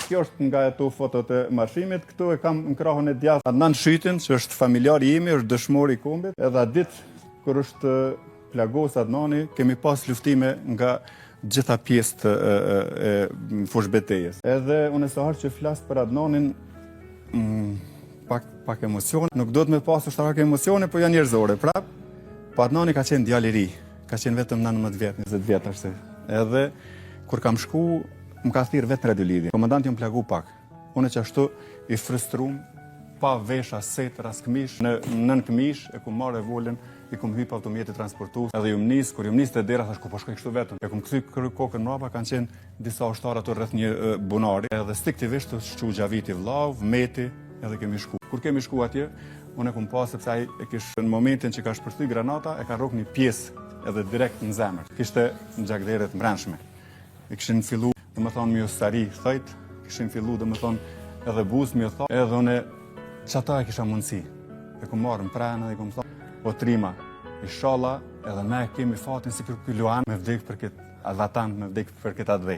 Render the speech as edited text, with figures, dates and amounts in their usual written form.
Kjo është nga ato fotot e marshimit. Këtu e kam në krahun e djathtë Adnan Shytin, që është familjari imi, është dëshmor i kombit. Edhe atë ditë kur është plagos Adnani, kemi pas luftime nga gjitha pjesët e fushbetejes. Edhe unë sa herë që flas për Adnanin, pak emocion. Nuk do të me pasur shtarak emocione, po janë njerëzore. Prap, po Adnani ka qenë djalë i ri, ka qenë vetëm 19 vjet, 20 vjet ashtu. Edhe kur kam shku, më ka thirrë vetë radiolidhje. Komandanti më plagu pak. Unë që ashtu i frustrum, pa vesh as setër as këmish, në nën këmish e ku marrë volën, i kum hyp automjeti transportues. Edhe kur jum nis te dera thash ku po shkoj kështu vetëm. E kum kthy kokën mbrapa, kanë qenë disa ushtarë ato rreth një bunari. Edhe stiktivisht të shku Xhaviti vllau, Meti, edhe kemi shku. Kur kemi shku atje, unë e kum pas sepse ai e kish në momentin që ka shpërthy granata, e ka rrok një pjesë edhe direkt në zemër. Kishte në gjakderet mbrëmshme. E kishin fillu, domethënë më ustari, thojt, kishin fillu domethënë edhe buzë më thon, edhe unë çata e kisha mundsi. E kum marrën pranë dhe kum thon, o trima, inshallah edhe ne kemi fatin si ky Luan me vdek për këtë advatan, me vdek për këtë advej.